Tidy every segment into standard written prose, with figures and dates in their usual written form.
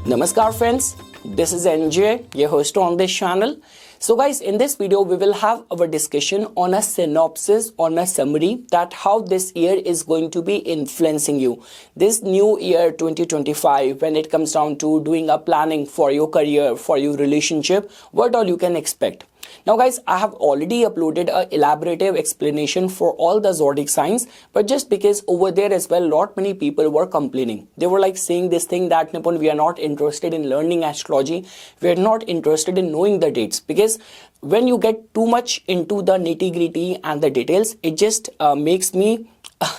Namaskar friends, this is NJ, your host on this channel. So guys, in this video we will have our discussion on a synopsis, on a summary that how this year is going to be influencing you. This new year 2025, when it comes down to doing a planning for your career, for your relationship, what all you can expect. Now guys, I have already uploaded a elaborative explanation for all the zodiac signs, but just because over there as well, lot many people were complaining. They were like saying this thing that Nipun, we are not interested in learning astrology. We are not interested in knowing the dates, because when you get too much into the nitty gritty and the details, it just makes me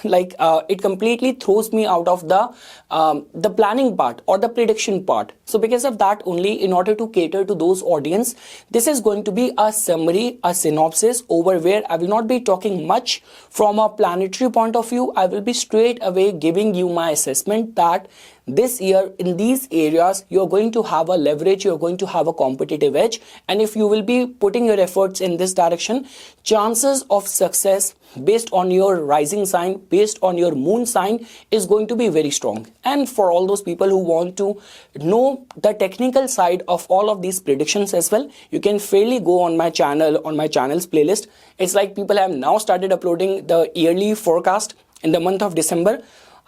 it completely throws me out of the planning part or the prediction part. So because of that only, in order to cater to those audience, this is going to be a summary, a synopsis over where I will not be talking much from a planetary point of view. I will be straight away giving you my assessment that this year in these areas you're going to have a leverage, you're going to have a competitive edge, and if you will be putting your efforts in this direction, chances of success based on your rising sign, based on your moon sign, is going to be very strong. And for all those people who want to know the technical side of all of these predictions as well, you can fairly go on my channel, on my channel's playlist. It's like people have now started uploading the yearly forecast in the month of December.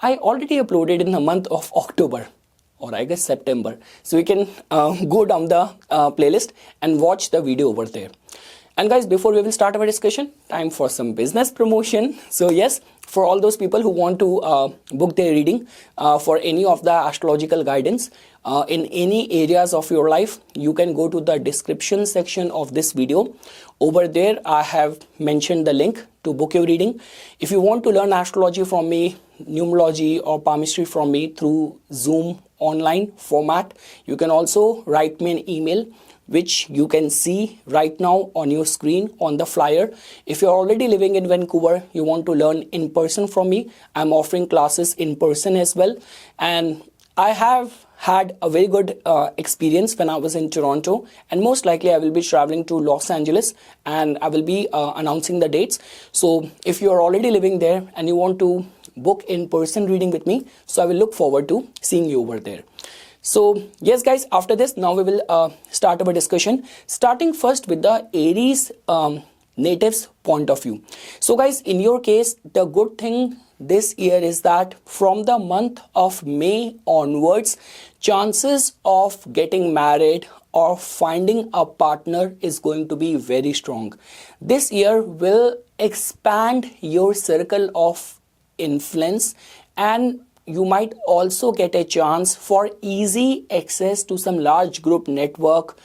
I already uploaded in the month of October, or I guess September. So you can go down the playlist and watch the video over there. And guys, before we will start our discussion, time for some business promotion. So yes, for all those people who want to book their reading for any of the astrological guidance in any areas of your life, you can go to the description section of this video. Over there, I have mentioned the link to book your reading. If you want to learn astrology from me, numerology or palmistry from me through Zoom online format, you can also write me an email, which you can see right now on your screen on the flyer. If you're already living in Vancouver, you want to learn in person from me, I'm offering classes in person as well. And I have had a very good experience when I was in Toronto, and most likely I will be traveling to Los Angeles and I will be announcing the dates. So if you're already living there and you want to book in-person reading with me, so I will look forward to seeing you over there. So yes guys, after this now we will start our discussion, starting first with the Aries natives point of view. So guys, in your case, the good thing this year is that from the month of May onwards, chances of getting married or finding a partner is going to be very strong. This year will expand your circle of influence, and you might also get a chance for easy access to some large group network,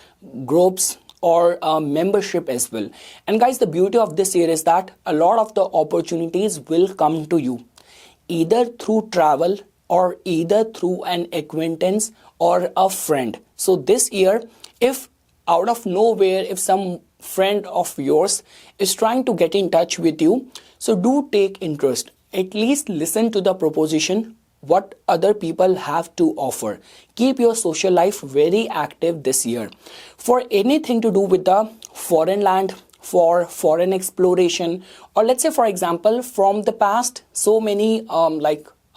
groups, or membership as well. And guys, the beauty of this year is that a lot of the opportunities will come to you either through travel or either through an acquaintance or a friend. So this year, if out of nowhere, if some friend of yours is trying to get in touch with you, so do take interest. At least listen to the proposition, what other people have to offer. Keep your social life very active this year. For anything to do with the foreign land, for foreign exploration, or let's say for example from the past so many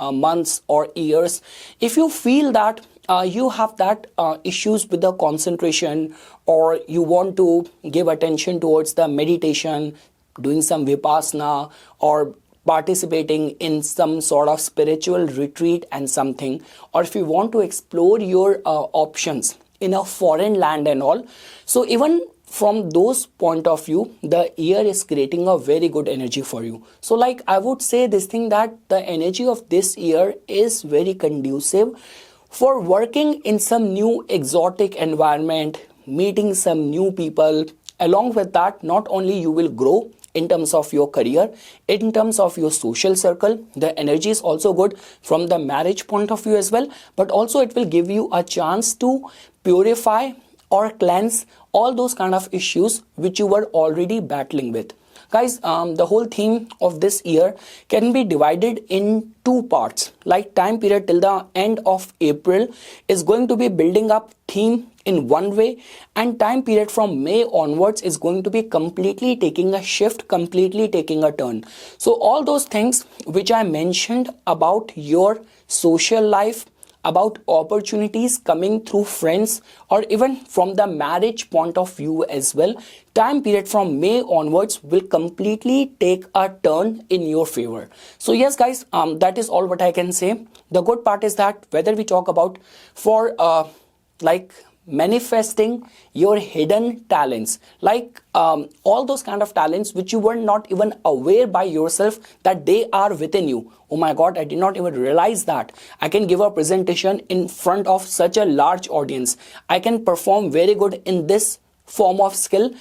months or years, if you feel that you have that issues with the concentration, or you want to give attention towards the meditation, doing some vipassana, or participating in some sort of spiritual retreat and something, or if you want to explore your options in a foreign land and all, so even from those point of view, the year is creating a very good energy for you. So like I would say this thing that the energy of this year is very conducive for working in some new exotic environment, meeting some new people. Along with that, not only you will grow in terms of your career, in terms of your social circle, the energy is also good from the marriage point of view as well, but also it will give you a chance to purify or cleanse all those kind of issues which you were already battling with. Guys, the whole theme of this year can be divided in two parts. Like time period till the end of April is going to be building up theme in one way, and time period from May onwards is going to be completely taking a shift, completely taking a turn. So all those things which I mentioned about your social life, about opportunities coming through friends or even from the marriage point of view as well. Time period from May onwards will completely take a turn in your favor. So yes guys, that is all what I can say. The good part is that whether we talk about for like manifesting your hidden talents, like all those kind of talents which you were not even aware by yourself that they are within you. Oh my god, I did not even realize that I can give a presentation in front of such a large audience. I can perform very good in this form of skill.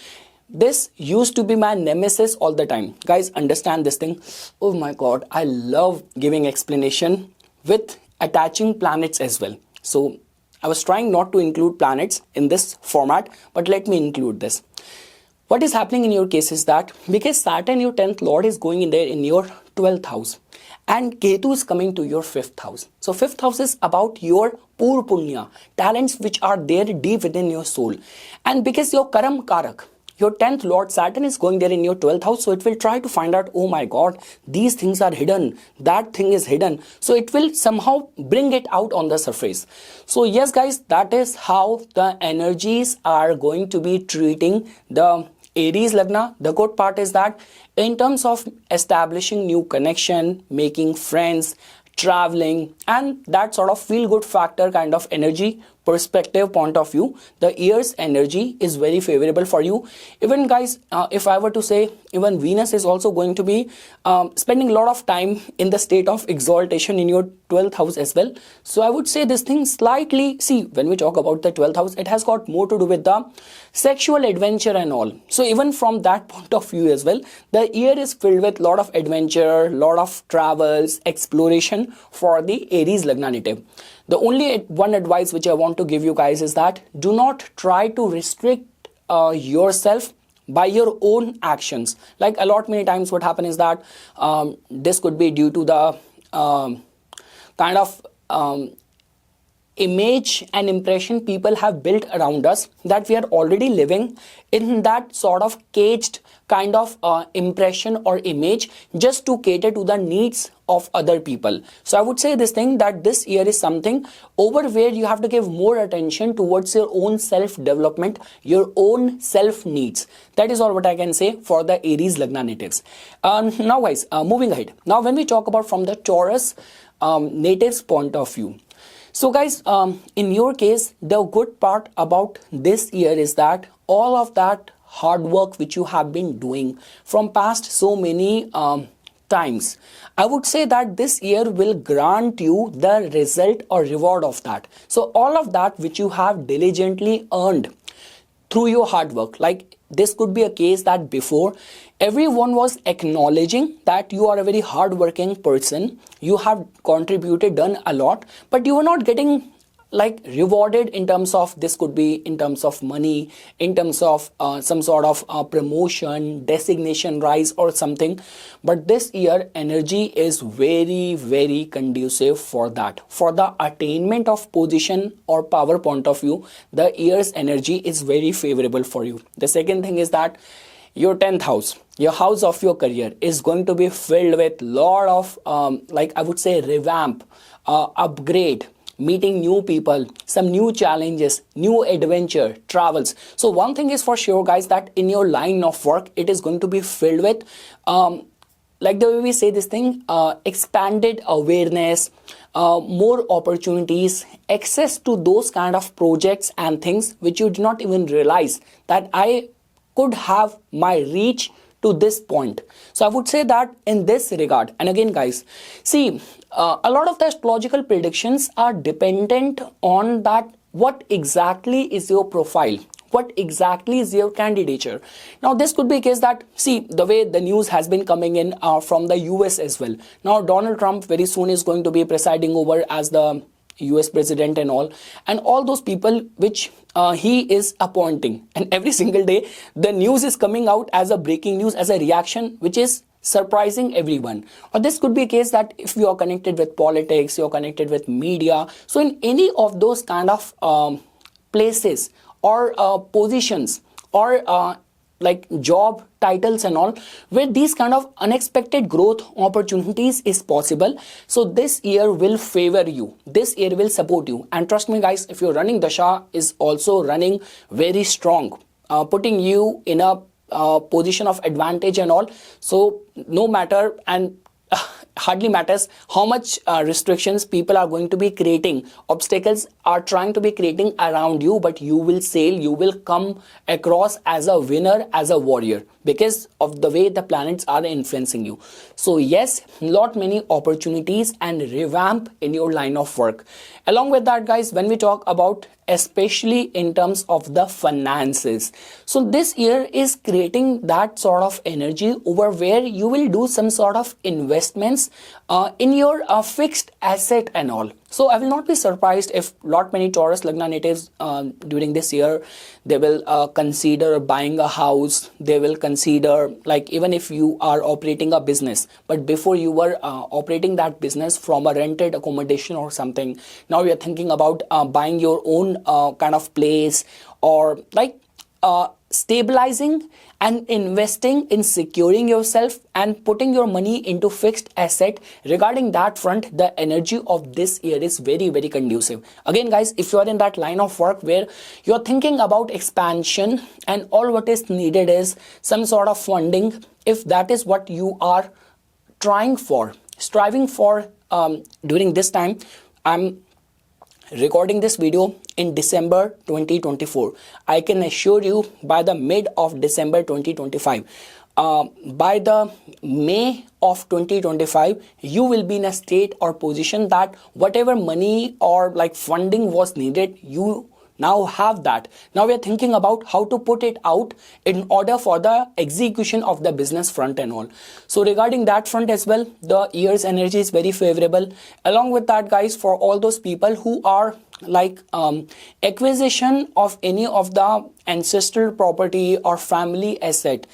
This used to be my nemesis all the time. Guys, understand this thing. Oh my god, I love giving explanation with attaching planets as well. So I was trying not to include planets in this format, but let me include this. What is happening in your case is that because Saturn, your 10th lord, is going in there in your 12th house and Ketu is coming to your 5th house. So 5th house is about your Pur Punya, talents which are there deep within your soul. And because your Karam Karak, your 10th lord Saturn, is going there in your 12th house, so it will try to find out, oh my god, these things are hidden, that thing is hidden, so it will somehow bring it out on the surface. So yes guys, that is how the energies are going to be treating the Aries Lagna. The good part is that in terms of establishing new connection, making friends, traveling, and that sort of feel good factor kind of energy perspective point of view, the year's energy is very favorable for you. Even guys, if I were to say, even Venus is also going to be spending a lot of time in the state of exaltation in your 12th house as well. So I would say this thing slightly, see, when we talk about the 12th house, it has got more to do with the sexual adventure and all. So even from that point of view as well, the year is filled with a lot of adventure, lot of travels, exploration for the Aries Lagna native. The only one advice which I want to give you guys is that do not try to restrict yourself by your own actions. Like a lot many times what happens is that this could be due to the kind of image and impression people have built around us, that we are already living in that sort of caged kind of impression or image just to cater to the needs of other people. So I would say this thing, that this year is something over where you have to give more attention towards your own self development, your own self needs. That is all what I can say for the Aries Lagna natives. Now guys, moving ahead. Now when we talk about from the Taurus natives point of view, so guys, in your case, the good part about this year is that all of that hard work which you have been doing from past so many times, I would say that this year will grant you the result or reward of that. So all of that which you have diligently earned through your hard work, like this could be a case that before everyone was acknowledging that you are a very hardworking person, you have contributed, done a lot, but you were not getting like rewarded in terms of, this could be in terms of money, in terms of some sort of promotion, designation, rise or something. But this year energy is very, very conducive for that. For the attainment of position or power point of view, the year's energy is very favorable for you. The second thing is that your 10th house, your house of your career, is going to be filled with lot of like I would say revamp, upgrade, meeting new people, some new challenges, new adventure, travels. So one thing is for sure guys, that in your line of work, it is going to be filled with like the way we say this thing, expanded awareness, more opportunities, access to those kind of projects and things which you did not even realize that I could have my reach to this point. So I would say that in this regard, and again guys, see, a lot of the astrological predictions are dependent on that what exactly is your profile, what exactly is your candidature. Now this could be a case that, see, the way the news has been coming in from the US as well. Now Donald Trump very soon is going to be presiding over as the US president and all those people which he is appointing, and every single day the news is coming out as a breaking news, as a reaction which is surprising everyone. Or this could be a case that if you are connected with politics, you are connected with media, so in any of those kind of places or positions or like job titles and all, where these kind of unexpected growth opportunities is possible. So this year will favor you, this year will support you. And trust me guys, if you're running dasha is also running very strong, putting you in a position of advantage and all. So no matter, and hardly matters how much restrictions people are going to be creating, obstacles are trying to be creating around you, but you will sail, you will come across as a winner, as a warrior, because of the way the planets are influencing you. So yes, lot many opportunities and revamp in your line of work. Along with that guys, when we talk about especially in terms of the finances, so this year is creating that sort of energy over where you will do some sort of investments in your fixed asset and all. So I will not be surprised if lot many Taurus Lagna natives during this year, they will consider buying a house, they will consider, like, even if you are operating a business, but before you were operating that business from a rented accommodation or something, now you're thinking about buying your own kind of place, or like stabilizing and investing in securing yourself and putting your money into fixed asset. Regarding that front, the energy of this year is very, very conducive. Again guys, if you are in that line of work where you're thinking about expansion and all what is needed is some sort of funding, if that is what you are trying for, striving for during this time, I'm recording this video in December 2024. I can assure you by the mid of December 2025, by the May of 2025, you will be in a state or position that whatever money or like funding was needed, you now have that. Now we are thinking about how to put it out in order for the execution of the business front and all. So regarding that front as well, the year's energy is very favorable. Along with that guys, for all those people who are like acquisition of any of the ancestral property or family asset,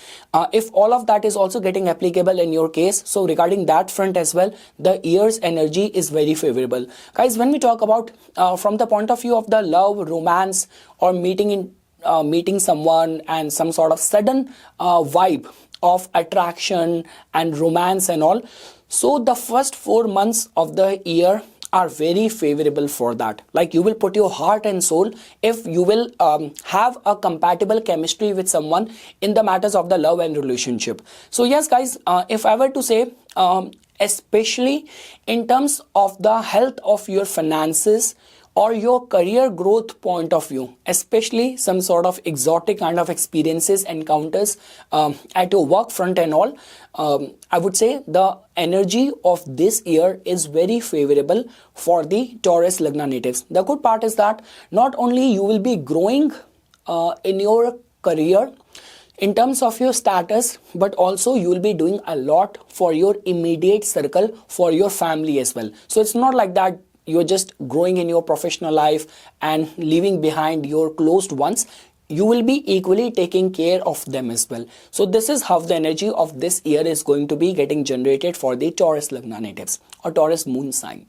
if all of that is also getting applicable in your case, so regarding that front as well, the year's energy is very favorable. Guys, when we talk about from the point of view of the love, romance, or meeting someone and some sort of sudden vibe of attraction and romance and all, so the first 4 months of the year are very favorable for that. Like, you will put your heart and soul if you will have a compatible chemistry with someone in the matters of the love and relationship. So yes guys, if I were to say especially in terms of the health of your finances or your career growth point of view, especially some sort of exotic kind of experiences, encounters at your work front and all, I would say the energy of this year is very favorable for the Taurus Lagna natives. The good part is that not only you will be growing in your career in terms of your status, but also you will be doing a lot for your immediate circle, for your family as well. So it's not like that you're just growing in your professional life and leaving behind your closed ones. You will be equally taking care of them as well. So this is how the energy of this year is going to be getting generated for the Taurus Lagna natives or Taurus moon sign.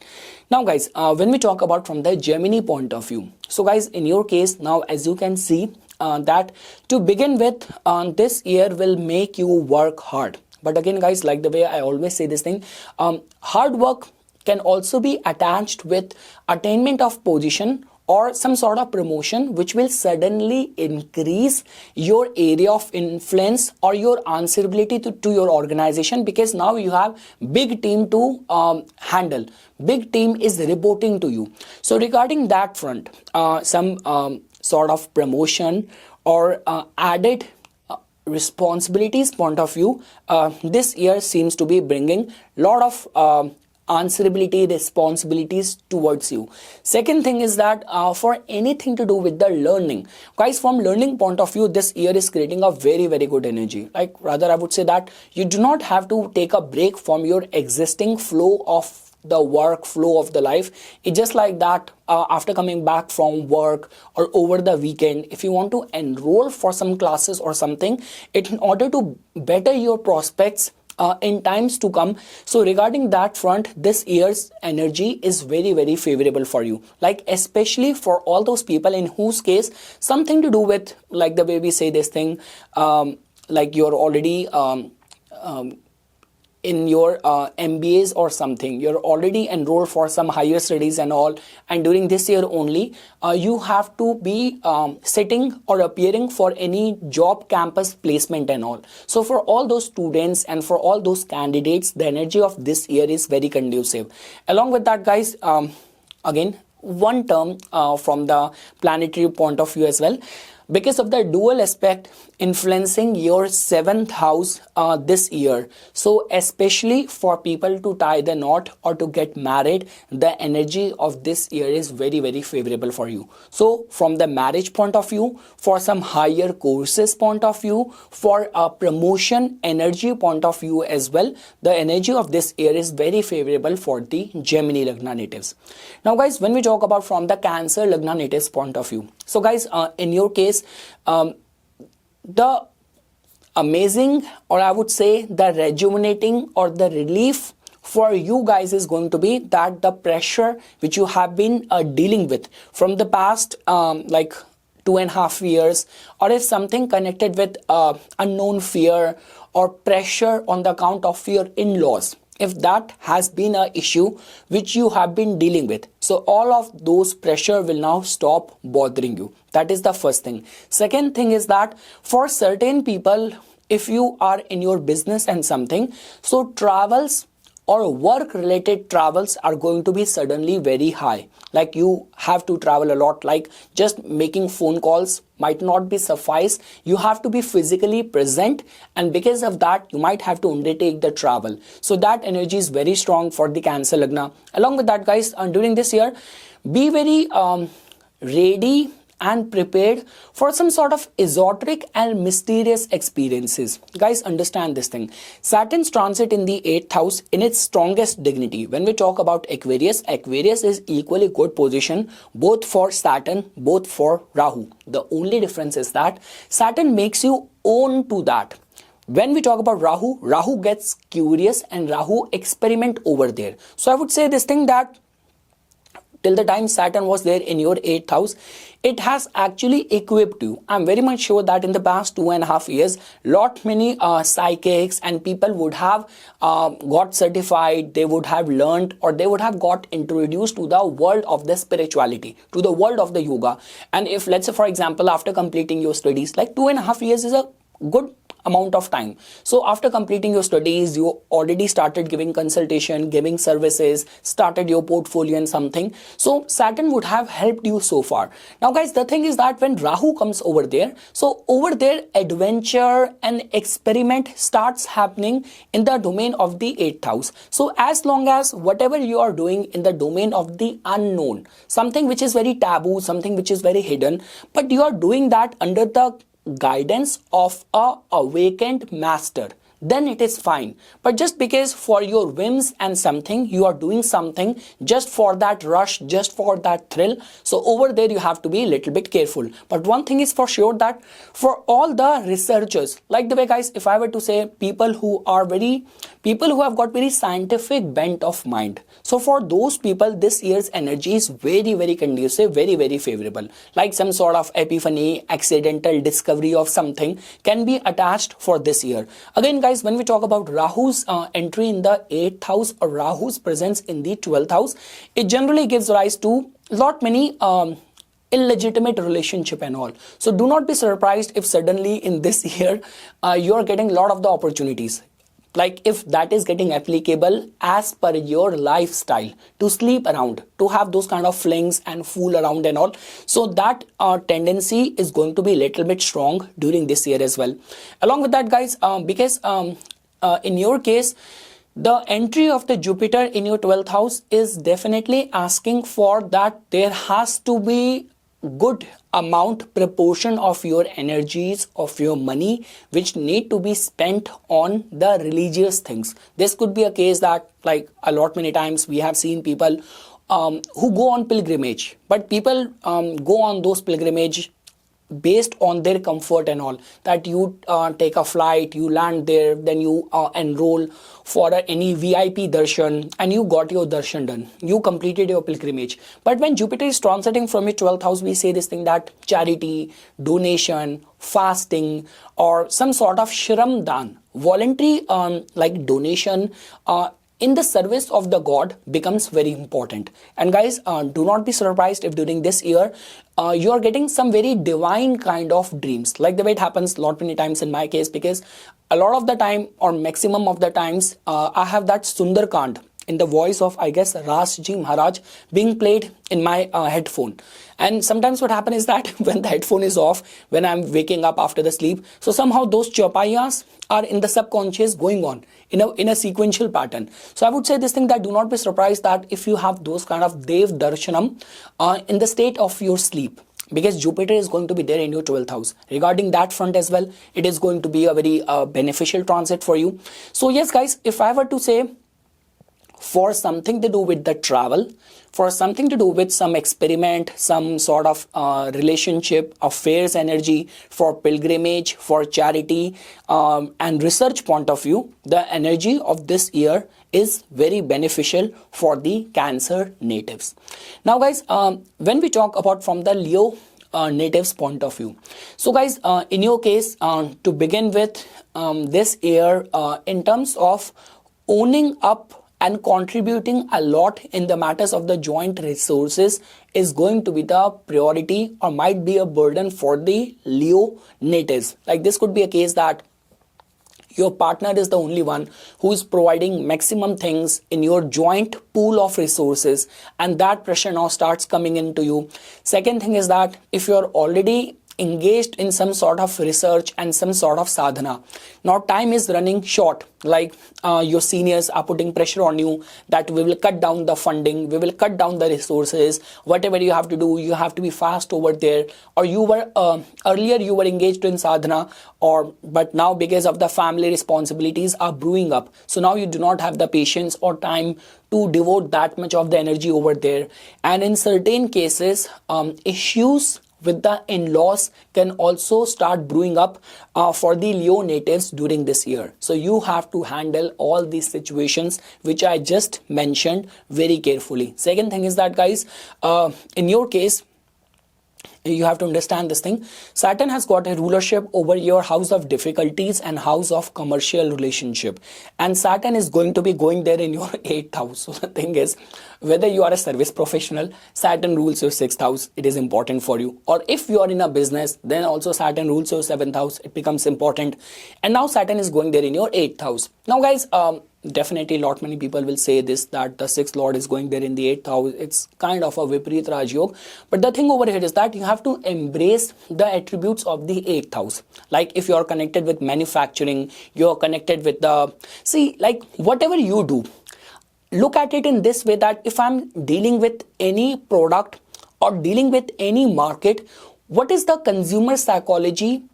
Now guys, when we talk about from the Gemini point of view, so guys, in your case now, as you can see that to begin with, this year will make you work hard. But again guys, like the way I always say this thing, hard work can also be attached with attainment of position or some sort of promotion, which will suddenly increase your area of influence or your answerability to your organization, because now you have big team to handle, big team is reporting to you. So regarding that front, some sort of promotion or added responsibilities point of view, this year seems to be bringing lot of answerability, responsibilities towards you. Second thing is that for anything to do with the learning, guys, from learning point of view, this year is creating a very, very good energy. Like, rather I would say that you do not have to take a break from your existing flow of the work, flow of the life. It's just like that after coming back from work or over the weekend, if you want to enroll for some classes or something, in order to better your prospects in times to come. So regarding that front, this year's energy is very, very favorable for you. Like, especially for all those people in whose case something to do with, like the way we say this thing, like you're already in your MBAs or something, you're already enrolled for some higher studies and all, and during this year only you have to be sitting or appearing for any job campus placement and all. So for all those students and for all those candidates, the energy of this year is very conducive. Along with that, guys, again, one term from the planetary point of view as well, because of the dual aspect influencing your seventh house this year. So especially for people to tie the knot or to get married, the energy of this year is very, very favorable for you. So from the marriage point of view, for some higher courses point of view, for a promotion energy point of view as well, the energy of this year is very favorable for the Gemini Lagna natives. Now guys, when we talk about from the Cancer Lagna natives point of view, so guys, in your case, the amazing, or I would say the rejuvenating or the relief for you guys is going to be that the pressure which you have been dealing with from the past like 2.5 years, or if something connected with unknown fear or pressure on the account of your in-laws, if that has been an issue which you have been dealing with, so all of those pressure will now stop bothering you. That is the first thing. Second thing is that for certain people, if you are in your business and something, so travels or work related travels are going to be suddenly very high. Like you have to travel a lot, like just making phone calls might not be suffice. You have to be physically present, and because of that you might have to undertake the travel. So that energy is very strong for the Cancer Lagna. Along with that, guys, during this year, be very ready and prepared for some sort of esoteric and mysterious experiences. Guys, understand this thing. Saturn's transit in the 8th house in its strongest dignity. When we talk about Aquarius, Aquarius is equally good position both for Saturn, both for Rahu. The only difference is that Saturn makes you own to that. When we talk about Rahu, Rahu gets curious and Rahu experiment over there. So I would say this thing that till the time Saturn was there in your 8th house, it has actually equipped you. I'm very much sure that in the past 2.5 years, lot many psychics and people would have got certified, they would have learned, or they would have got introduced to the world of the spirituality, to the world of the yoga. And if, let's say for example, after completing your studies, like 2.5 years is a good amount of time. So after completing your studies, you already started giving consultation, giving services, started your portfolio and something. So Saturn would have helped you so far. Now guys, the thing is that when Rahu comes over there, so over there adventure and experiment starts happening in the domain of the 8th house. So as long as whatever you are doing in the domain of the unknown, something which is very taboo, something which is very hidden, but you are doing that under the guidance of a awakened master, then it is fine. But just because for your whims and something, you are doing something just for that rush, just for that thrill, so over there you have to be a little bit careful. But one thing is for sure that for all the researchers, like the way guys, if I were to say people who have got very scientific bent of mind, so for those people this year's energy is very, very conducive, very, very favorable. Like some sort of epiphany, accidental discovery of something can be attached for this year. Again guys, when we talk about Rahu's entry in the 8th house or Rahu's presence in the 12th house, it generally gives rise to lot many illegitimate relationship and all. So do not be surprised if suddenly in this year you are getting a lot of the opportunities. Like if that is getting applicable as per your lifestyle, to sleep around, to have those kind of flings and fool around and all. So that tendency is going to be a little bit strong during this year as well. Along with that guys, because in your case, the entry of the Jupiter in your 12th house is definitely asking for that there has to be good amount, proportion of your energies, of your money, which need to be spent on the religious things. This could be a case that like a lot many times we have seen people who go on pilgrimage, but people go on those pilgrimage based on their comfort and all, that you take a flight, you land there, then you enroll for any VIP darshan and you got your darshan done, you completed your pilgrimage. But when Jupiter is transiting from your 12th house, we say this thing that charity, donation, fasting, or some sort of shram dan, voluntary like donation in the service of the god becomes very important. And guys, do not be surprised if during this year you are getting some very divine kind of dreams, like the way it happens lot many times in my case, because a lot of the time or maximum of the times I have that Sundarkand in the voice of, I guess, Ras Ji Maharaj being played in my headphone. And sometimes what happens is that when the headphone is off, when I'm waking up after the sleep, so somehow those chaupayas are in the subconscious going on in a sequential pattern. So I would say this thing, that do not be surprised that if you have those kind of Dev Darshanam in the state of your sleep, because Jupiter is going to be there in your 12th house. Regarding that front as well, it is going to be a very beneficial transit for you. So yes guys, if I were to say, for something to do with the travel, for something to do with some experiment, some sort of relationship, affairs energy, for pilgrimage, for charity and research point of view, the energy of this year is very beneficial for the Cancer natives. Now guys, when we talk about from the Leo natives point of view, so guys, in your case, to begin with, this year in terms of owning up and contributing a lot in the matters of the joint resources is going to be the priority or might be a burden for the Leo natives. Like this could be a case that your partner is the only one who is providing maximum things in your joint pool of resources, and that pressure now starts coming into you. Second thing is that if you're already engaged in some sort of research and some sort of sadhana, now time is running short, like your seniors are putting pressure on you that we will cut down the funding, we will cut down the resources, whatever you have to do, you have to be fast over there. Or you were earlier you were engaged in sadhana, but now because of the family responsibilities are brewing up, so now you do not have the patience or time to devote that much of the energy over there. And in certain cases, issues with the in-laws can also start brewing up for the Leo natives during this year. So you have to handle all these situations which I just mentioned very carefully. Second thing is that guys, in your case, you have to understand this thing. Saturn has got a rulership over your house of difficulties and house of commercial relationship. And Saturn is going to be going there in your 8th house. So the thing is, whether you are a service professional, Saturn rules your 6th house. It is important for you. Or if you are in a business, then also Saturn rules your 7th house. It becomes important. And now Saturn is going there in your 8th house. Now guys, definitely lot many people will say this, that the 6th lord is going there in the 8th house. It's kind of a Viparit Raj Yoga. But the thing over here is that you have to embrace the attributes of the 8th house. Like if you are connected with manufacturing, you are connected with the, see, like whatever you do, look at it in this way, that if I'm dealing with any product or dealing with any market, what is the consumer psychology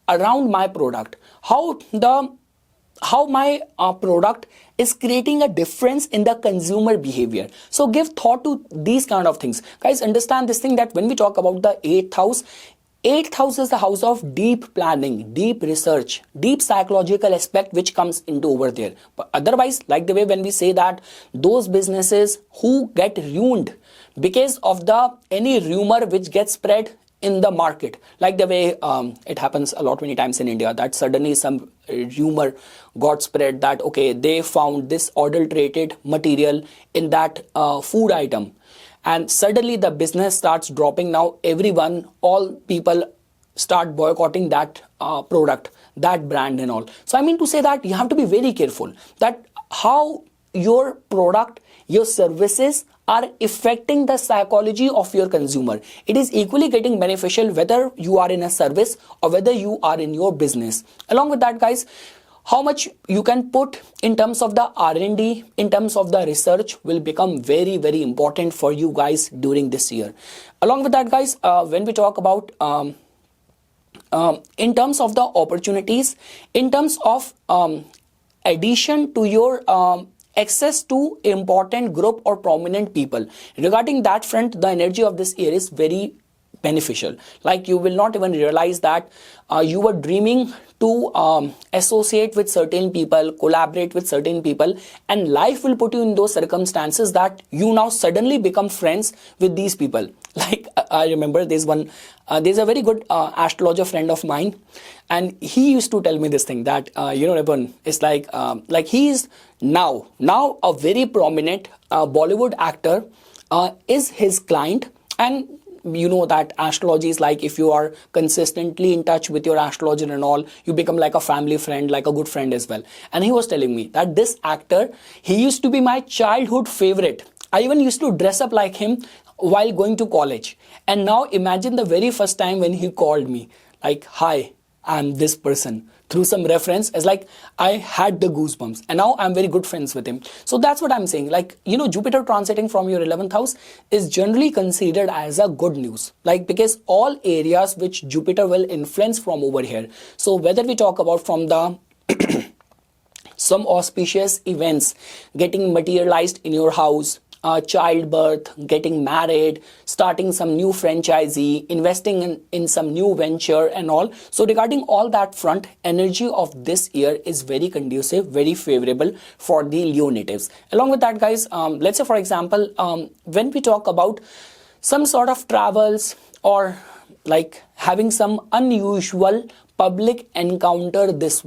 around my product? How my product is creating a difference in the consumer behavior. So give thought to these kind of things. Guys, understand this thing, that when we talk about the 8th house, 8th house is the house of deep planning, deep research, deep psychological aspect which comes into over there. But otherwise, like the way when we say that those businesses who get ruined because of the any rumor which gets spread in the market, like the way it happens a lot many times in India, that suddenly some rumor got spread that okay, they found this adulterated material in that food item, and suddenly the business starts dropping. Now everyone, all people start boycotting that product, that brand and all. So I mean to say that you have to be very careful that how your product, your services are affecting the psychology of your consumer. It is equally getting beneficial whether you are in a service or whether you are in your business. Along with that guys, how much you can put in terms of the R&D, in terms of the research will become very, very important for you guys during this year. Along with that guys, when we talk about in terms of the opportunities, in terms of addition to your access to important group or prominent people, regarding that front, the energy of this year is very beneficial. Like you will not even realize that you were dreaming to associate with certain people, collaborate with certain people, and life will put you in those circumstances that you now suddenly become friends with these people. Like I remember there's a very good astrologer friend of mine, and he used to tell me this thing that Ripon, it's like he is now a very prominent Bollywood actor is his client. And you know that astrology is like, if you are consistently in touch with your astrologer and all, you become like a family friend, like a good friend as well. And he was telling me that this actor, he used to be my childhood favorite. I even used to dress up like him while going to college. And now imagine the very first time when he called me, like, hi, I'm this person. Through some reference, as like I had the goosebumps, and now I'm very good friends with him. So that's what I'm saying. Like, Jupiter transiting from your 11th house is generally considered as a good news, like, because all areas which Jupiter will influence from over here. So whether we talk about from the some auspicious events getting materialized in your house, childbirth, getting married, starting some new franchisee, investing in some new venture and all. So regarding all that front, energy of this year is very conducive, very favorable for the Leo natives. Along with that, guys, let's say for example, when we talk about some sort of travels or like having some unusual public encounter this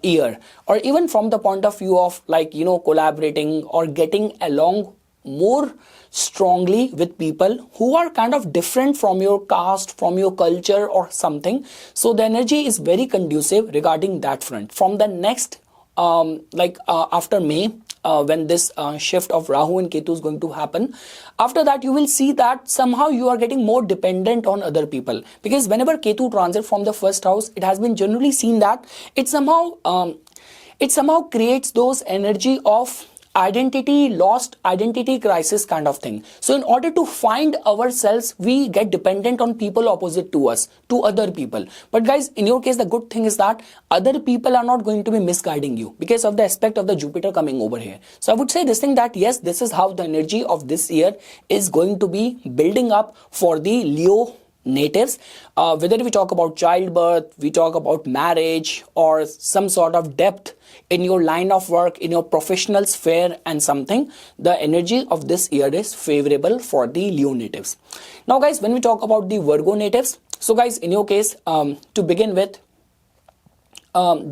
year, or even from the point of view of like, collaborating or getting along more strongly with people who are kind of different from your caste, from your culture or something. So the energy is very conducive regarding that front. From the next after May, when this shift of Rahu and Ketu is going to happen, after that you will see that somehow you are getting more dependent on other people, because whenever Ketu transit from the first house, it has been generally seen that it somehow creates those energy of lost identity crisis kind of thing. So in order to find ourselves, we get dependent on people opposite to us, to other people. But guys, in your case, the good thing is that other people are not going to be misguiding you because of the aspect of the Jupiter coming over here. So I would say this thing that yes, this is how the energy of this year is going to be building up for the Leo natives. Whether we talk about childbirth, we talk about marriage, or some sort of depth in your line of work, in your professional sphere and something, the energy of this year is favorable for the Leo natives. Now guys, when we talk about the Virgo natives, so guys, in your case, to begin with,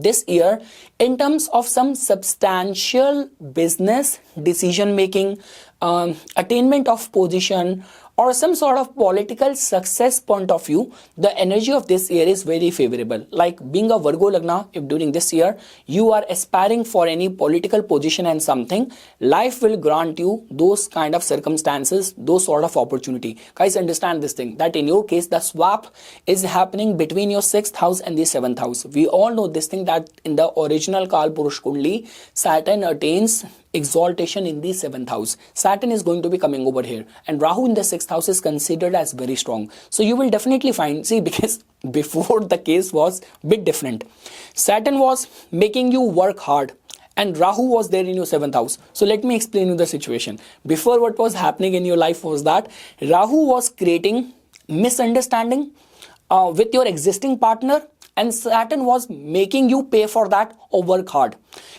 this year, in terms of some substantial business decision making, attainment of position, or some sort of political success point of view, the energy of this year is very favorable. Like being a Virgo Lagna, if during this year you are aspiring for any political position and something, life will grant you those kind of circumstances, those sort of opportunity. Guys, understand this thing, that in your case, the swap is happening between your 6th house and the 7th house. We all know this thing, that in the original Kal Purush Kundli, Saturn attains exaltation in the 7th house. Saturn is going to be coming over here, and Rahu in the 6th house is considered as very strong. So you will definitely find, see, because before the case was a bit different. Saturn was making you work hard, and Rahu was there in your 7th house. So let me explain you the situation. Before, what was happening in your life was that Rahu was creating misunderstanding with your existing partner, and Saturn was making you pay for that or work hard,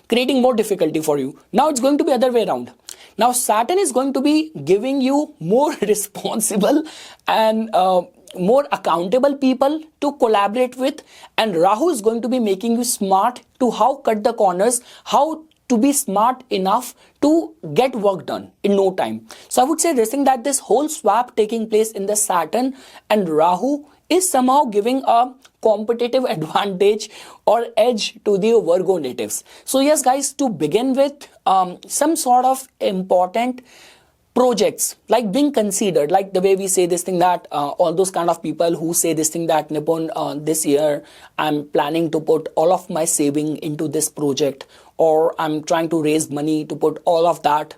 creating more difficulty for you. Now it's going to be other way around. Now Saturn is going to be giving you more responsible and more accountable people to collaborate with, and Rahu is going to be making you smart to how cut the corners, how to be smart enough to get work done in no time. So I would say this thing, that this whole swap taking place in the Saturn and Rahu is somehow giving a competitive advantage or edge to the Virgo natives. So yes guys, to begin with, some sort of important projects like being considered, like the way we say this thing, that all those kind of people who say this thing that Nipun, this year I'm planning to put all of my saving into this project, or I'm trying to raise money to put all of that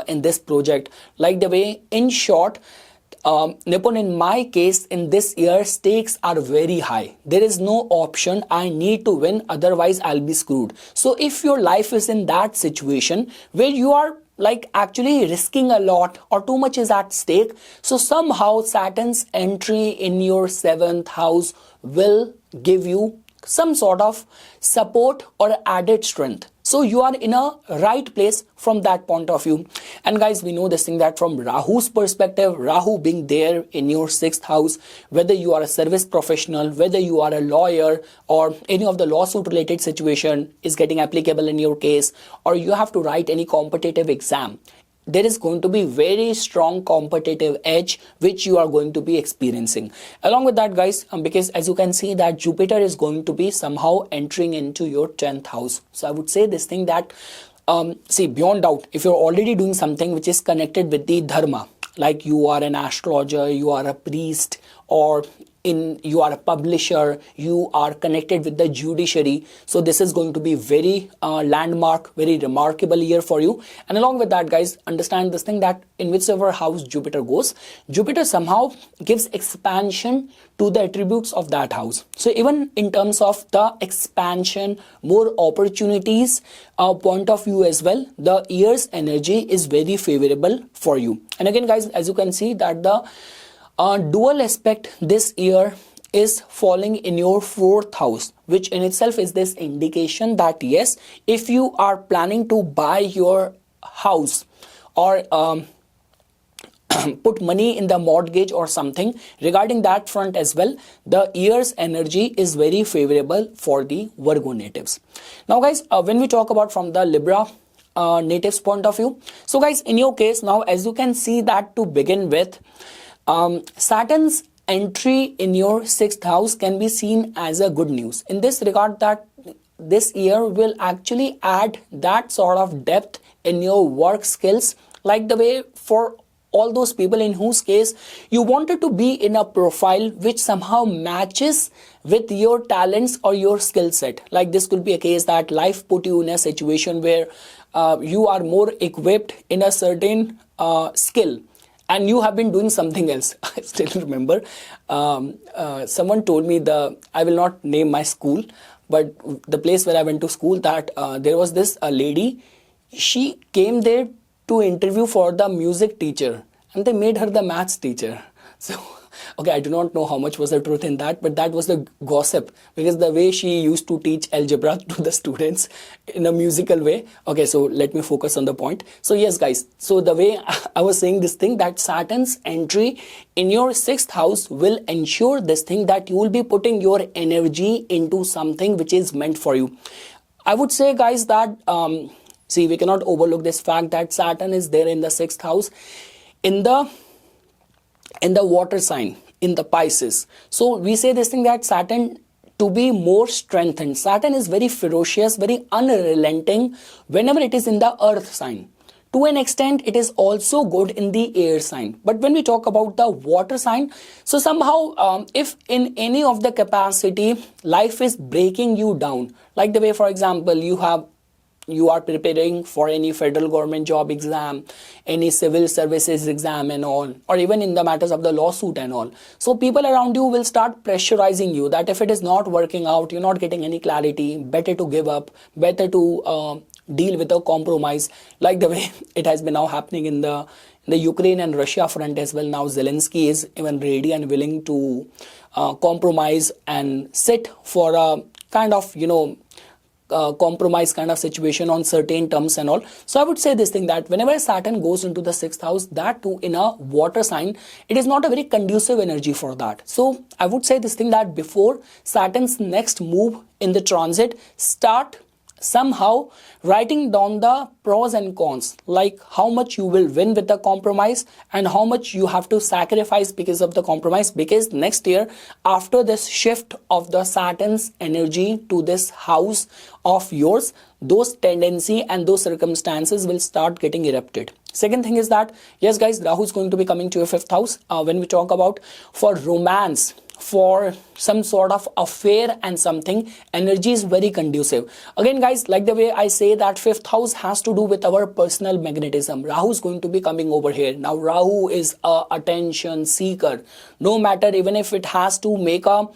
in this project. Like the way, in short, Nipun, in my case, in this year, stakes are very high. There is no option. I need to win, otherwise I'll be screwed. So if your life is in that situation where you are like actually risking a lot, or too much is at stake. So somehow Saturn's entry in your 7th house will give you some sort of support or added strength. So you are in a right place from that point of view. And guys, we know this thing that from Rahu's perspective, Rahu being there in your 6th house, whether you are a service professional, whether you are a lawyer, or any of the lawsuit related situation is getting applicable in your case, or you have to write any competitive exam, there is going to be very strong competitive edge which you are going to be experiencing. Along with that, guys, because as you can see that Jupiter is going to be somehow entering into your 10th house. So I would say this thing that see, beyond doubt, if you're already doing something which is connected with the dharma, like you are an astrologer, you are a priest, or you are a publisher, you are connected with the judiciary, so this is going to be very landmark, very remarkable year for you. And along with that, guys, understand this thing that in whichever house Jupiter goes, Jupiter somehow gives expansion to the attributes of that house. So even in terms of the expansion, more opportunities point of view as well, the year's energy is very favorable for you. And again, guys, as you can see that the dual aspect this year is falling in your 4th house, which in itself is this indication that yes, if you are planning to buy your house or put money in the mortgage or something, regarding that front as well, the year's energy is very favorable for the Virgo natives. Now guys, when we talk about from the Libra natives point of view, so guys, in your case now, as you can see that to begin with, Saturn's entry in your 6th house can be seen as a good news in this regard, that this year will actually add that sort of depth in your work skills, like the way for all those people in whose case you wanted to be in a profile which somehow matches with your talents or your skill set. Like this could be a case that life put you in a situation where you are more equipped in a certain skill, and you have been doing something else. I still remember someone told me, I will not name my school, but the place where I went to school, that there was this lady, she came there to interview for the music teacher, and they made her the maths teacher. So, okay, I do not know how much was the truth in that, but that was the gossip, because the way she used to teach algebra to the students in a musical way. Okay, so let me focus on the point. So yes, guys, so the way I was saying this thing, that Saturn's entry in your 6th house will ensure this thing that you will be putting your energy into something which is meant for you. I would say, guys, that see, we cannot overlook this fact that Saturn is there in the 6th house in the water sign, in the Pisces. So we say this thing that Saturn to be more strengthened. Saturn is very ferocious, very unrelenting whenever it is in the earth sign. To an extent, it is also good in the air sign. But when we talk about the water sign, so somehow if in any of the capacity life is breaking you down, like the way, for example, you are preparing for any federal government job exam, any civil services exam and all, or even in the matters of the lawsuit and all. So people around you will start pressurizing you that if it is not working out, you're not getting any clarity, better to give up, better to deal with a compromise, like the way it has been now happening in the Ukraine and Russia front as well. Now Zelensky is even ready and willing to compromise and sit for a kind of, compromise kind of situation on certain terms and all. So I would say this thing that whenever Saturn goes into the 6th house, that too in a water sign, it is not a very conducive energy for that. So I would say this thing that before Saturn's next move in the transit, start somehow writing down the pros and cons, like how much you will win with the compromise and how much you have to sacrifice because of the compromise, because next year, after this shift of the Saturn's energy to this house of yours, those tendency and those circumstances will start getting erupted. Second thing is that, yes guys, Rahu is going to be coming to your 5th house. When we talk about for romance, for some sort of affair and something, energy is very conducive. Again guys, like the way I say that 5th house has to do with our personal magnetism. Rahu is going to be coming over here. Now Rahu is a attention seeker. No matter, even if it has to make a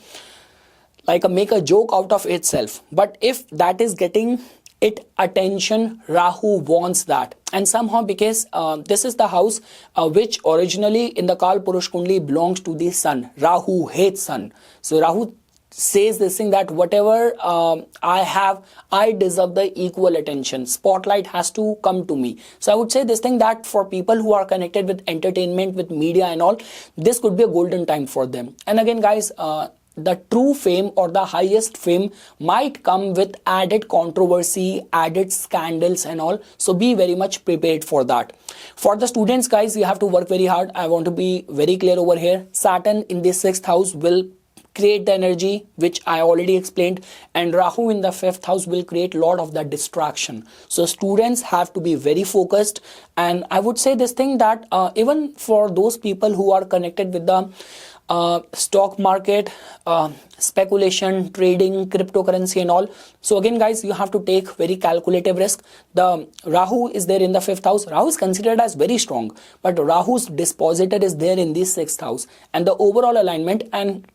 joke out of itself, but if that is getting it attention. Rahu wants that, and somehow because this is the house which originally in the Kal Purush Kundli belongs to the sun. Rahu hates sun, so Rahu says this thing that whatever I have, I deserve the equal attention. Spotlight has to come to me. So I would say this thing that for people who are connected with entertainment, with media and all, this could be a golden time for them. And again guys, the true fame or the highest fame might come with added controversy, added scandals and all. So be very much prepared for that. For the students guys, you have to work very hard. I want to be very clear over here. Saturn in the 6th house will create the energy which I already explained, and Rahu in the 5th house will create a lot of that distraction. So students have to be very focused, and I would say this thing that even for those people who are connected with the stock market, speculation, trading, cryptocurrency and all. So again guys, you have to take very calculative risk. The Rahu is there in the 5th house. Rahu is considered as very strong, but Rahu's dispositor is there in the 6th house, and the overall alignment, and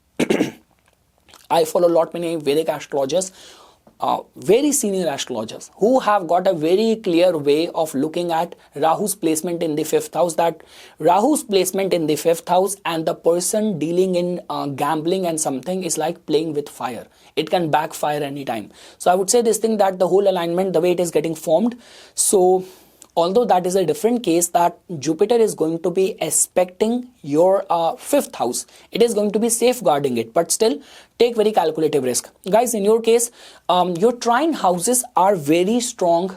I follow a lot many Vedic astrologers, very senior astrologers who have got a very clear way of looking at Rahu's placement in the 5th house, that Rahu's placement in the 5th house and the person dealing in gambling and something is like playing with fire. It can backfire anytime. So I would say this thing that the whole alignment, the way it is getting formed, so although that is a different case, that Jupiter is going to be aspecting your 5th house. It is going to be safeguarding it, but still take very calculative risk. Guys, in your case, your trine houses are very strong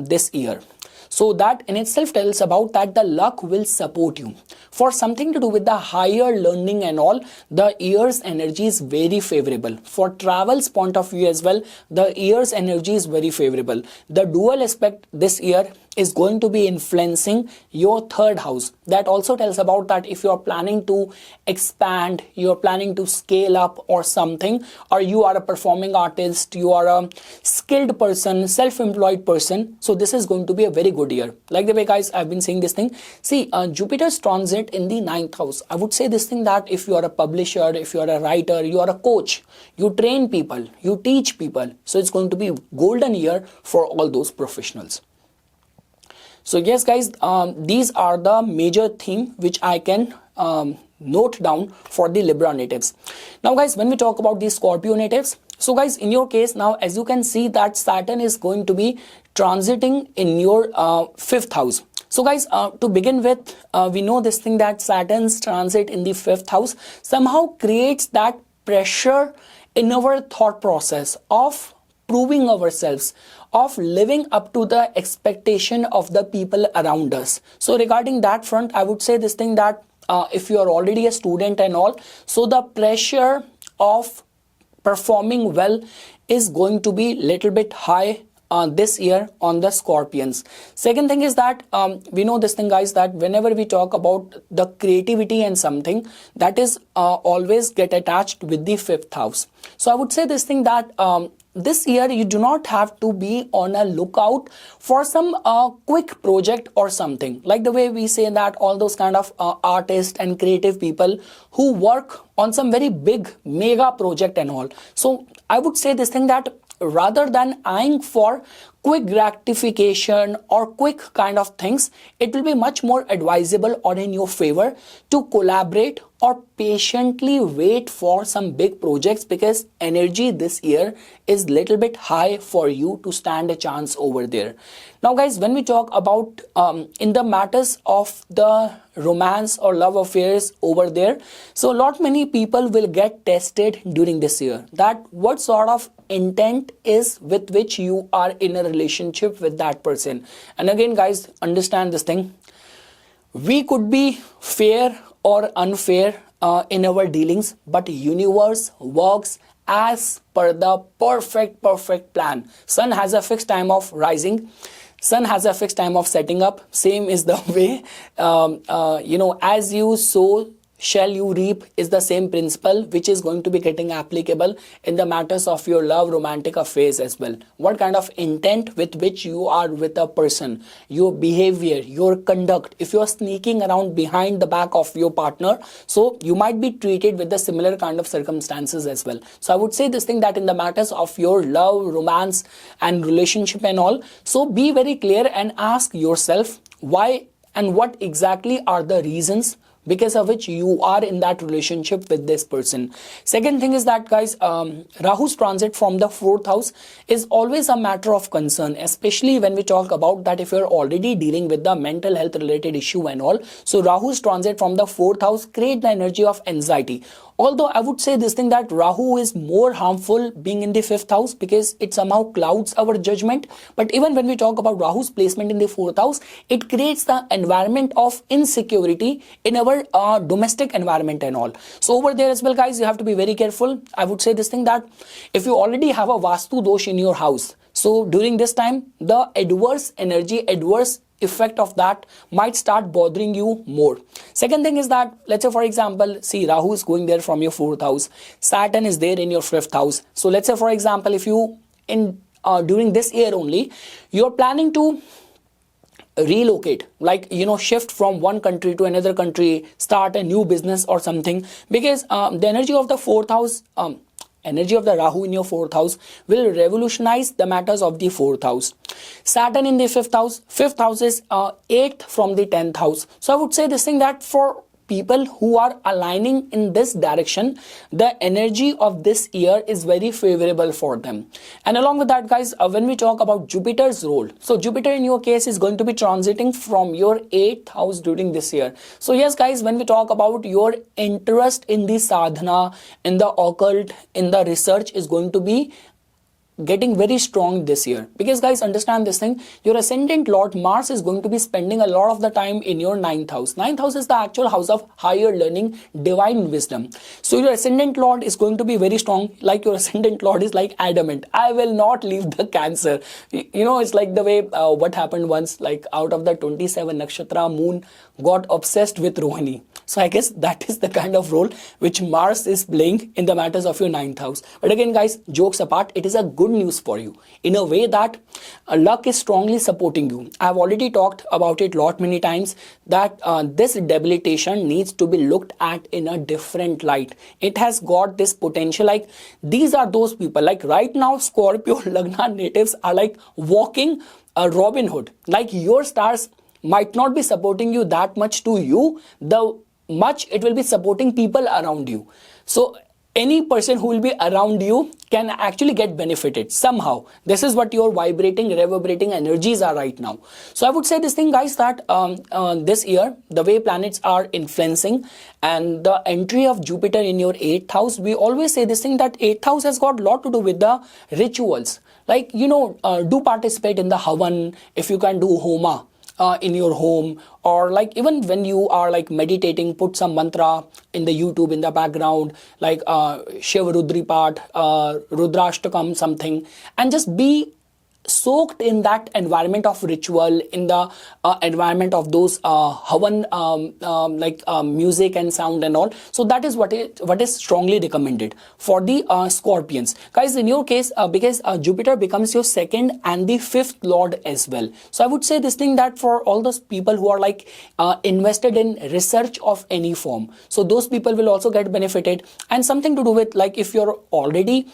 this year. So that in itself tells about that the luck will support you. For something to do with the higher learning and all, the year's energy is very favorable. For travels point of view as well, the year's energy is very favorable. The dual aspect this year is going to be influencing your 3rd house. That also tells about that if you are planning to expand, you are planning to scale up or something, or you are a performing artist, you are a skilled person, self-employed person, so this is going to be a very good year. Like the way guys, I've been saying this thing. See, Jupiter's transit in the 9th house. I would say this thing that if you are a publisher, if you are a writer, you are a coach, you train people, you teach people, so it's going to be golden year for all those professionals. So yes guys, these are the major theme which I can note down for the Libra natives. Now guys, when we talk about the Scorpio natives, so guys, in your case now, as you can see that Saturn is going to be transiting in your 5th house. So guys, to begin with, we know this thing that Saturn's transit in the 5th house somehow creates that pressure in our thought process of proving ourselves, of living up to the expectation of the people around us. So regarding that front, I would say this thing that if you are already a student and all, so the pressure of performing well is going to be little bit high this year on the Scorpions. Second thing is that we know this thing guys, that whenever we talk about the creativity and something, that is always get attached with the 5th house. So I would say this thing that this year you do not have to be on a lookout for some quick project or something, like the way we say that all those kind of artists and creative people who work on some very big mega project and all. So I would say this thing that rather than eyeing for quick gratification or quick kind of things, it will be much more advisable or in your favor to collaborate or patiently wait for some big projects, because energy this year is little bit high for you to stand a chance over there. Now guys, when we talk about in the matters of the romance or love affairs over there, so a lot many people will get tested during this year, that what sort of intent is with which you are in a relationship with that person. And again guys, understand this thing, we could be fair or unfair in our dealings, but universe works as per the perfect plan. Sun has a fixed time of rising, sun has a fixed time of setting up. Same is the way as you sow shall you reap is the same principle which is going to be getting applicable in the matters of your love, romantic affairs as well. What kind of intent with which you are with a person, your behavior, your conduct, if you are sneaking around behind the back of your partner, so you might be treated with the similar kind of circumstances as well. So I would say this thing that in the matters of your love, romance and relationship and all, so be very clear and ask yourself why and what exactly are the reasons because of which you are in that relationship with this person. Second thing is that, guys, Rahu's transit from the 4th house is always a matter of concern, especially when we talk about that if you're already dealing with the mental health related issue and all. So Rahu's transit from the 4th house create the energy of anxiety. Although I would say this thing that Rahu is more harmful being in the 5th house because it somehow clouds our judgment. But even when we talk about Rahu's placement in the 4th house, it creates the environment of insecurity in our domestic environment and all. So over there as well, guys, you have to be very careful. I would say this thing that if you already have a Vastu dosh in your house, so during this time, the adverse energy, adverse effect of that might start bothering you more. Second thing is that, let's say for example, see, Rahu is going there from your 4th house, Saturn is there in your 5th house. So let's say for example, if you during this year only you're planning to relocate, like shift from one country to another country, start a new business or something, because the energy of the 4th house, energy of the Rahu in your 4th house will revolutionize the matters of the 4th house. Saturn in the 5th house. 5th house is 8th from the 10th house. So I would say this thing that for people who are aligning in this direction, the energy of this year is very favorable for them. And along with that, guys, when we talk about Jupiter's role, so Jupiter in your case is going to be transiting from your 8th house during this year. So yes, guys, when we talk about your interest in the sadhana, in the occult, in the research is going to be getting very strong this year, because guys, understand this thing, your ascendant lord Mars is going to be spending a lot of the time in your 9th house. 9th house is the actual house of higher learning, divine wisdom. So your ascendant lord is going to be very strong, like your ascendant lord is like adamant, I will not leave the Cancer. It's like the way what happened once, like out of the 27 nakshatra, moon got obsessed with Rohini. So I guess that is the kind of role which Mars is playing in the matters of your 9th house. But again, guys, jokes apart, it is a good news for you in a way that luck is strongly supporting you. I've already talked about it many times that this debilitation needs to be looked at in a different light. It has got this potential, like these are those people, like right now Scorpio Lagna natives are like walking a Robin Hood. Like your stars might not be supporting you that much to you, the much it will be supporting people around you. So any person who will be around you can actually get benefited somehow. This is what your vibrating, reverberating energies are right now. So I would say this thing, guys, that this year, the way planets are influencing and the entry of Jupiter in your 8th house, we always say this thing that 8th house has got a lot to do with the rituals. Like, do participate in the Havan, if you can do Homa in your home, or like even when you are like meditating, put some mantra in the YouTube in the background, like Shiva Rudri Path, Rudrashtakam something, and just be soaked in that environment of ritual, in the environment of those Havan music and sound and all. So that is what is strongly recommended for the Scorpions. Guys, in your case, because Jupiter becomes your 2nd and the 5th lord as well. So I would say this thing that for all those people who are like invested in research of any form, so those people will also get benefited. And something to do with, like, if you're already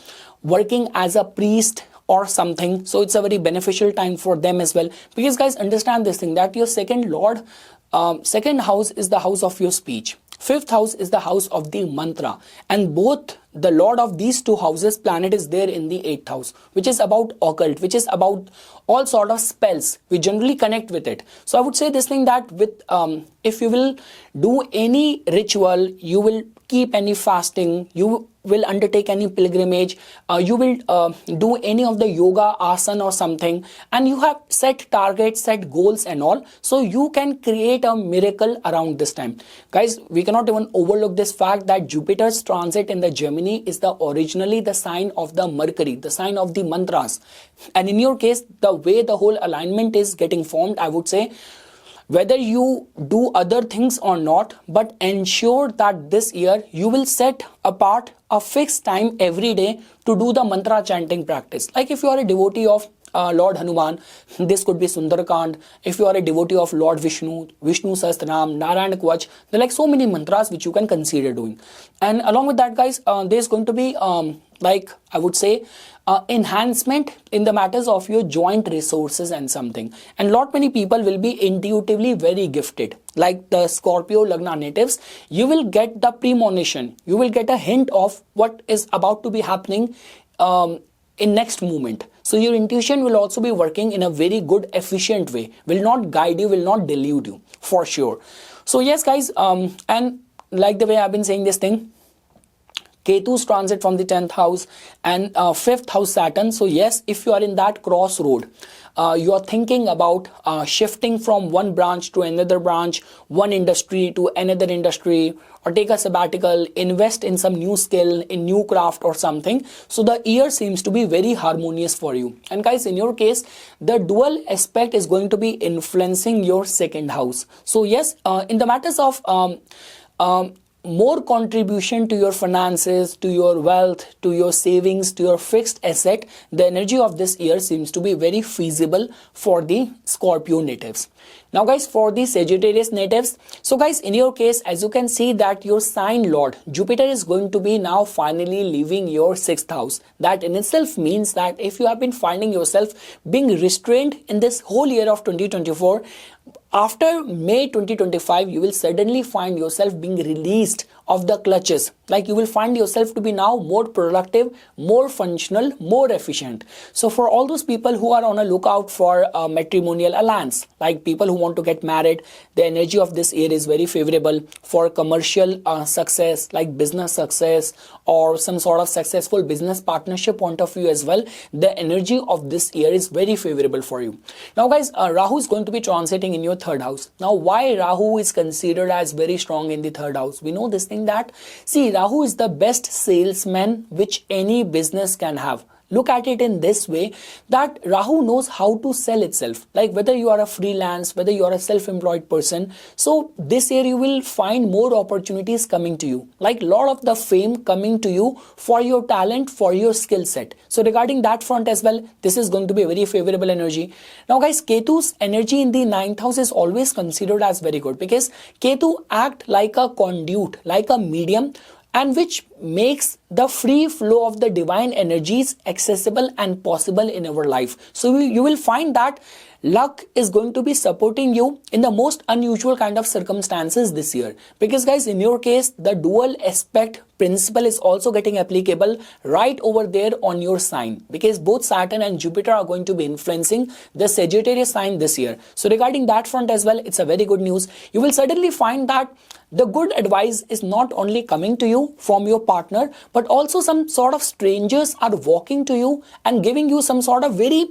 working as a priest or something, so it's a very beneficial time for them as well. Because guys, understand this thing that your 2nd lord, 2nd house is the house of your speech, 5th house is the house of the mantra, and both the lord of these two houses planet is there in the 8th house, which is about occult, which is about all sort of spells. We generally connect with it. So I would say this thing that with if you will do any ritual, you will keep any fasting, you will undertake any pilgrimage, you will do any of the yoga, asana or something, and you have set targets, set goals and all, so you can create a miracle around this time. Guys, we cannot even overlook this fact that Jupiter's transit in the Gemini is originally the sign of the Mercury, the sign of the mantras. And in your case, the way the whole alignment is getting formed, I would say whether you do other things or not, but ensure that this year you will set apart a fixed time every day to do the mantra chanting practice. Like if you are a devotee of Lord Hanuman, this could be Sundarakand. If you are a devotee of Lord Vishnu, Vishnu Sahasranam, Narayan Kvach, there are like so many mantras which you can consider doing. And along with that, guys, there's going to be like I would say enhancement in the matters of your joint resources and something. And lot many people will be intuitively very gifted. Like the Scorpio Lagna natives, you will get the premonition. You will get a hint of what is about to be happening in next moment. So your intuition will also be working in a very good, efficient way. Will not guide you, will not delude you, for sure. So yes, guys, and like the way I've been saying this thing, Ketu's transit from the 10th house and 5th house Saturn. So yes, if you are in that crossroad, you are thinking about shifting from one branch to another branch, one industry to another industry, or take a sabbatical, invest in some new skill, in new craft or something. So the year seems to be very harmonious for you. And guys, in your case, the dual aspect is going to be influencing your second house. So yes, in the matters of more contribution to your finances, to your wealth, to your savings, to your fixed asset, the energy of this year seems to be very feasible for the Scorpio natives. Now guys, for the Sagittarius natives, so guys, in your case, as you can see that your sign lord Jupiter is going to be now finally leaving your 6th house. That in itself means that if you have been finding yourself being restrained in this whole year of 2024, after May 2025, you will suddenly find yourself being released of the clutches. Like you will find yourself to be now more productive, more functional, more efficient. So for all those people who are on a lookout for a matrimonial alliance, like people who want to get married, the energy of this year is very favorable for commercial success, like business success or some sort of successful business partnership point of view as well. The energy of this year is very favorable for you. Now guys, Rahu is going to be transiting in your 3rd house. Now why Rahu is considered as very strong in the 3rd house? We know this thing that, see, Rahu is the best salesman which any business can have. Look at it in this way, that Rahu knows how to sell itself. Like whether you are a freelance, whether you are a self-employed person. So this year you will find more opportunities coming to you. Like lot of the fame coming to you for your talent, for your skill set. So regarding that front as well, this is going to be a very favorable energy. Now guys, Ketu's energy in the 9th house is always considered as very good, because Ketu act like a conduit, like a medium, and which makes the free flow of the divine energies accessible and possible in our life. So you will find that luck is going to be supporting you in the most unusual kind of circumstances this year. Because guys, in your case, the dual aspect principle is also getting applicable right over there on your sign, because both Saturn and Jupiter are going to be influencing the Sagittarius sign this year. So regarding that front as well, it's a very good news. You will certainly find that the good advice is not only coming to you from your partner, but also some sort of strangers are walking to you and giving you some sort of very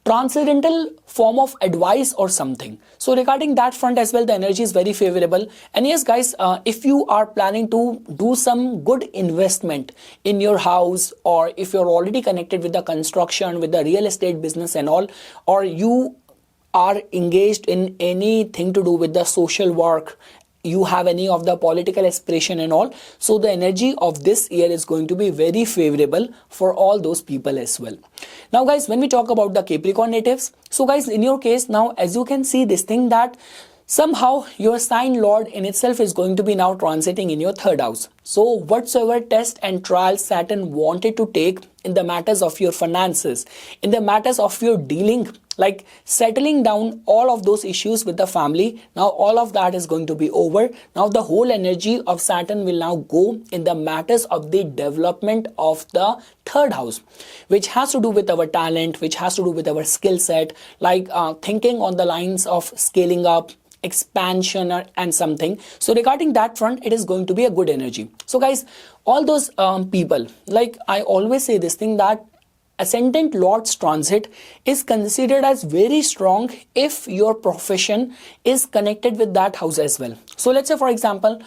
transcendental form of advice or something. So regarding that front as well, the energy is very favorable. And yes guys, if you are planning to do some good investment in your house, or if you're already connected with the construction, with the real estate business and all, or you are engaged in anything to do with the social work, you have any of the political aspiration and all, so the energy of this year is going to be very favorable for all those people as well. Now guys, when we talk about the Capricorn natives, so guys, in your case now, as you can see this thing that somehow your sign lord in itself is going to be now transiting in your 3rd house. So whatsoever test and trial Saturn wanted to take in the matters of your finances, in the matters of your dealing, like settling down all of those issues with the family, now all of that is going to be over. Now the whole energy of Saturn will now go in the matters of the development of the 3rd house, which has to do with our talent, which has to do with our skill set, like thinking on the lines of scaling up, expansion and something. So regarding that front, it is going to be a good energy. So guys, all those people, like I always say this thing that Ascendant Lord's transit is considered as very strong if your profession is connected with that house as well. So let's say for example,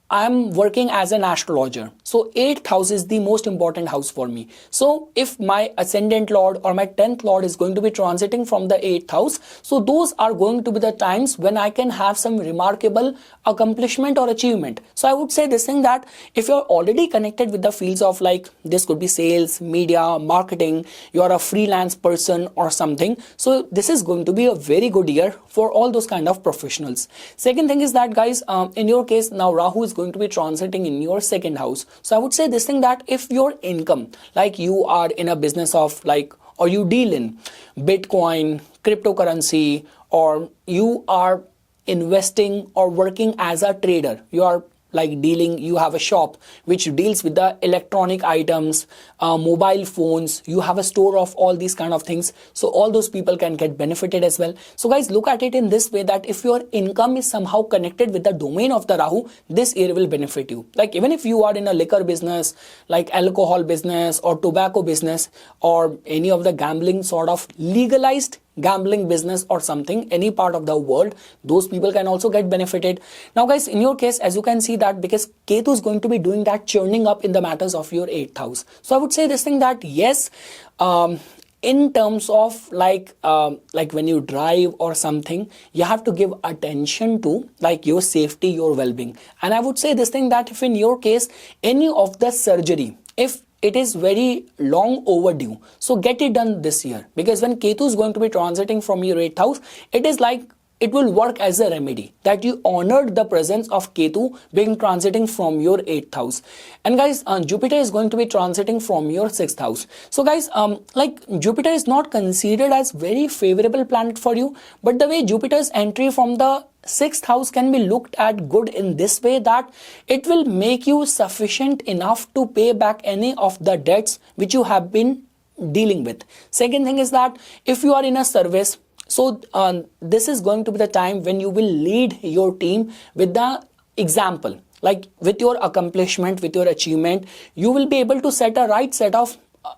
I'm working as an astrologer. So 8th house is the most important house for me. So if my ascendant lord or my 10th lord is going to be transiting from the 8th house, so those are going to be the times when I can have some remarkable accomplishment or achievement. So I would say this thing that if you're already connected with the fields of like this could be sales, media, marketing, you're a freelance person or something. So this is going to be a very good year for all those kind of professionals. Second thing is that guys, in your case now Rahu is going to be transiting in your second house. So I would say this thing that if your income, like you are in a business of like, or you deal in Bitcoin, cryptocurrency, or you are investing or working as a trader, you are like dealing, you have a shop which deals with the electronic items, mobile phones, you have a store of all these kind of things, so all those people can get benefited as well. So guys, look at it in this way that if your income is somehow connected with the domain of the Rahu, this year will benefit you. Like even if you are in a liquor business, like alcohol business or tobacco business or any of the gambling sort of legalized gambling business or something, any part of the world, those people can also get benefited. Now guys, in your case, as you can see that because Ketu is going to be doing that churning up in the matters of your 8th house. So I would say this thing that yes, in terms of like when you drive or something, you have to give attention to like your safety, your well-being. And I would say this thing that if in your case, any of the surgery, if it is very long overdue, so get it done this year, because when Ketu is going to be transiting from your 8th house, it is like it will work as a remedy that you honored the presence of Ketu being transiting from your 8th house. And guys, Jupiter is going to be transiting from your 6th house. So guys, like Jupiter is not considered as very favorable planet for you, but the way Jupiter's entry from the 6th house can be looked at good in this way that it will make you sufficient enough to pay back any of the debts which you have been dealing with. Second thing is that if you are in a service, so this is going to be the time when you will lead your team with the example, like with your accomplishment, with your achievement, you will be able to set a right set of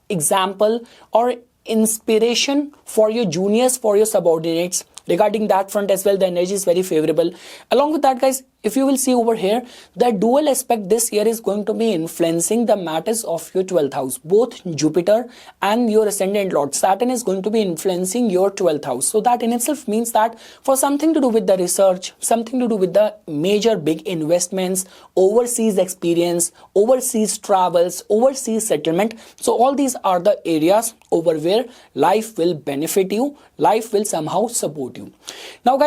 example or inspiration for your juniors, for your subordinates. Regarding that front as well, the energy is very favorable. Along with that guys, if you will see over here, the dual aspect this year is going to be influencing the matters of your 12th house. Both Jupiter and your ascendant lord Saturn is going to be influencing your 12th house. So that in itself means that for something to do with the research, something to do with the major big investments, overseas experience, overseas travels, overseas settlement. So all these are the areas over where life will benefit you, life will somehow support you. Now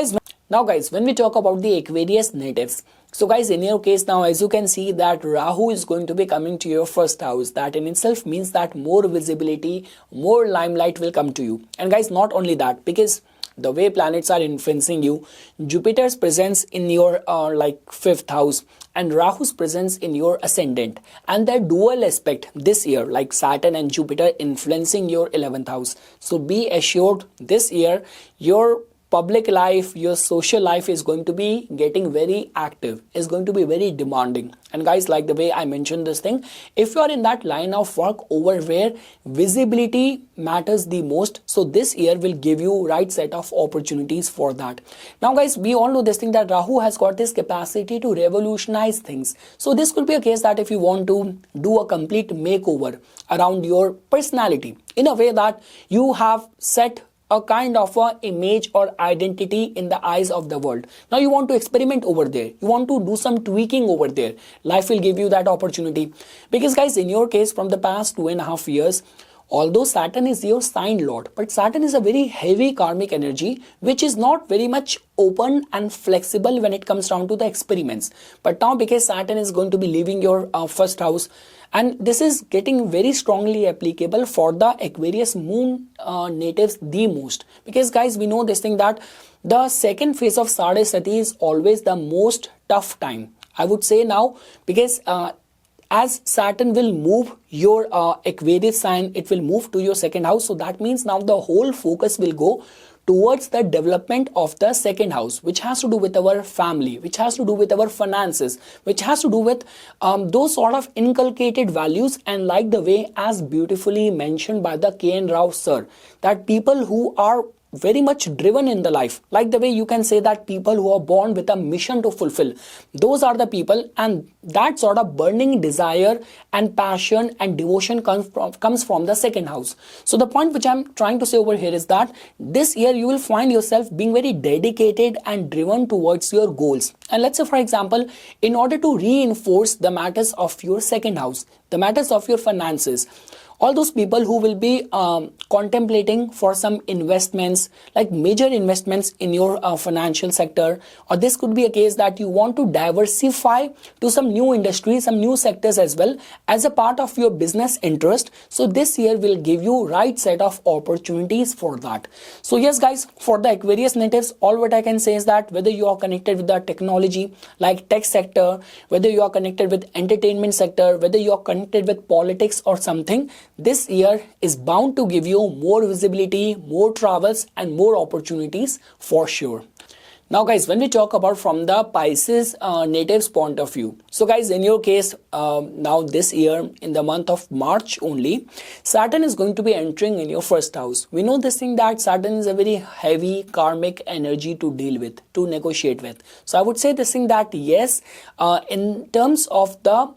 guys, when we talk about the Aquarius natives, so guys, in your case now, as you can see that Rahu is going to be coming to your 1st house. That in itself means that more visibility, more limelight will come to you. And guys, not only that, because the way planets are influencing you, Jupiter's presence in your like 5th house and Rahu's presence in your ascendant, and the dual aspect this year, like Saturn and Jupiter influencing your 11th house. So be assured this year your public life, your social life is going to be getting very active, is going to be very demanding. And guys, like the way I mentioned this thing, if you are in that line of work over where visibility matters the most, so this year will give you right set of opportunities for that. Now guys, we all know this thing that Rahu has got this capacity to revolutionize things. So this could be a case that if you want to do a complete makeover around your personality in a way that you have set a kind of a image or identity in the eyes of the world. Now you want to experiment over there. You want to do some tweaking over there. Life will give you that opportunity. Because guys, in your case, from the past 2.5 years, although Saturn is your sign lord, but Saturn is a very heavy karmic energy, which is not very much open and flexible when it comes down to the experiments. But now because Saturn is going to be leaving your 1st house, and this is getting very strongly applicable for the Aquarius moon natives the most. Because guys, we know this thing that the second phase of Sadhe Sati is always the most tough time, I would say now, because as Saturn will move your Aquarius sign, it will move to your 2nd house. So that means now the whole focus will go towards the development of the 2nd house, which has to do with our family, which has to do with our finances, which has to do with those sort of inculcated values. And like the way as beautifully mentioned by the K.N. Rao sir, that people who are very much driven in the life. Like the way you can say that people who are born with a mission to fulfill, those are the people, and that sort of burning desire and passion and devotion comes from the second house. So the point which I'm trying to say over here is that this year you will find yourself being very dedicated and driven towards your goals. And let's say, for example, in order to reinforce the matters of your second house, the matters of your finances, all those people who will be contemplating for some investments, like major investments in your financial sector, or this could be a case that you want to diversify to some new industries, some new sectors as well as a part of your business interest. So this year will give you right set of opportunities for that. So yes guys, for the Aquarius natives, all what I can say is that whether you are connected with the technology like tech sector, whether you are connected with entertainment sector, whether you are connected with politics or something, this year is bound to give you more visibility, more travels and more opportunities for sure. Now guys, when we talk about from the Pisces natives point of view, so guys, in your case, now this year in the month of March only, Saturn is going to be entering in your first house. We know this thing that Saturn is a very heavy karmic energy to deal with, to negotiate with. So I would say this thing that yes, in terms of the,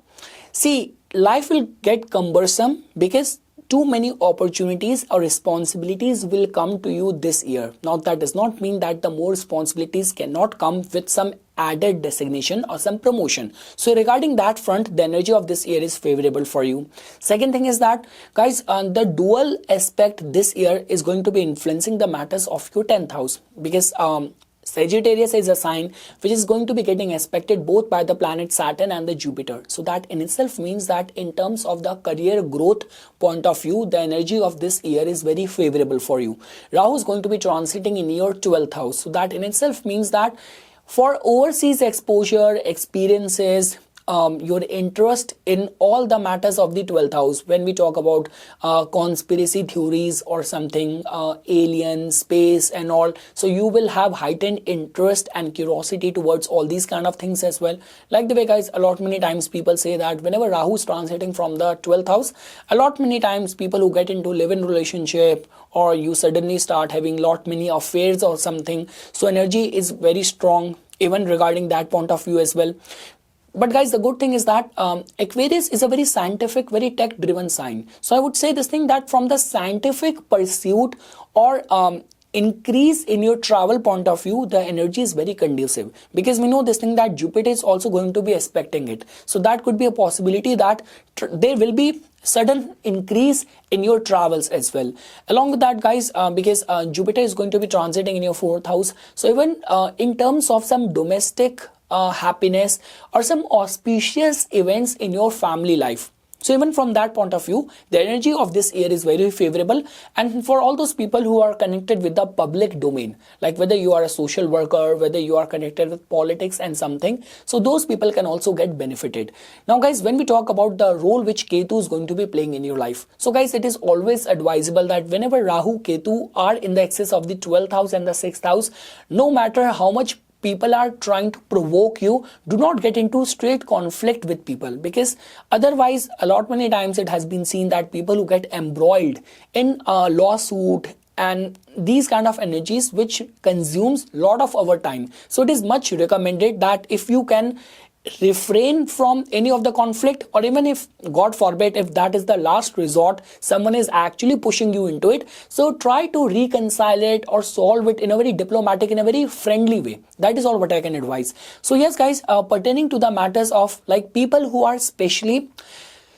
see, life will get cumbersome because too many opportunities or responsibilities will come to you this year. Now that does not mean that the more responsibilities cannot come with some added designation or some promotion. So regarding that front, the energy of this year is favorable for you. Second thing is that guys, the dual aspect this year is going to be influencing the matters of your 10th house, because Sagittarius is a sign which is going to be getting aspected both by the planet Saturn and the Jupiter. So that in itself means that in terms of the career growth point of view, the energy of this year is very favorable for you. Rahu is going to be transiting in your 12th house. So that in itself means that for overseas exposure, experiences, your interest in all the matters of the 12th house, when we talk about conspiracy theories or something, alien, space and all, so you will have heightened interest and curiosity towards all these kind of things as well. Like the way guys, a lot many times people say that whenever Rahu is transiting from the 12th house, a lot many times people who get into live-in relationship, or you suddenly start having lot many affairs or something, so energy is very strong even regarding that point of view as well. But guys, the good thing is that Aquarius is a very scientific, very tech driven sign. So I would say this thing that from the scientific pursuit or increase in your travel point of view, the energy is very conducive, because we know this thing that Jupiter is also going to be expecting it. So that could be a possibility that there will be sudden increase in your travels as well. Along with that guys, because Jupiter is going to be transiting in your 4th house, so even in terms of some domestic happiness or some auspicious events in your family life, so even from that point of view, the energy of this year is very favorable. And for all those people who are connected with the public domain, like whether you are a social worker, whether you are connected with politics and something, so those people can also get benefited. Now guys, when we talk about the role which Ketu is going to be playing in your life, so guys, it is always advisable that whenever Rahu, Ketu are in the excess of the 12th house and the 6th house, no matter how much people are trying to provoke you, do not get into straight conflict with people, because otherwise a lot many times it has been seen that people who get embroiled in a lawsuit and these kind of energies which consumes lot of our time. So it is much recommended that if you can refrain from any of the conflict, or even if God forbid if that is the last resort, someone is actually pushing you into it, so try to reconcile it or solve it in a very diplomatic, in a very friendly way. That is all what I can advise. So yes guys, pertaining to the matters of like people who are specially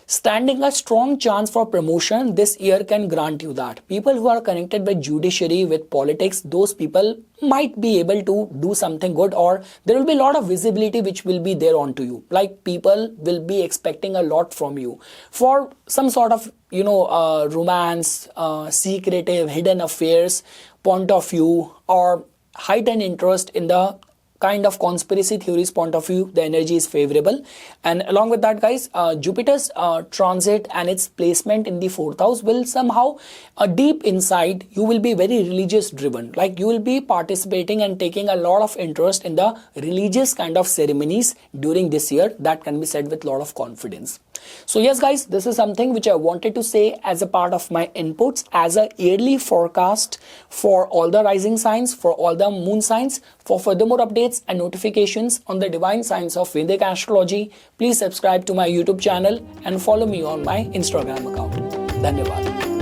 standing a strong chance for promotion, this year can grant you that. People who are connected with judiciary, with politics, those people might be able to do something good, or there will be a lot of visibility which will be there onto you. Like people will be expecting a lot from you for some sort of, you know, romance, secretive, hidden affairs point of view, or heightened interest in the kind of conspiracy theories point of view. The energy is favorable. And along with that guys, Jupiter's transit and its placement in the 4th house will somehow deep inside you will be very religious driven, like you will be participating and taking a lot of interest in the religious kind of ceremonies during this year. That can be said with a lot of confidence. So yes guys, this is something which I wanted to say as a part of my inputs as a yearly forecast for all the rising signs, for all the moon signs. For further more updates and notifications on the divine science of Vedic astrology, please subscribe to my YouTube channel and follow me on my Instagram account. Dhanyavad.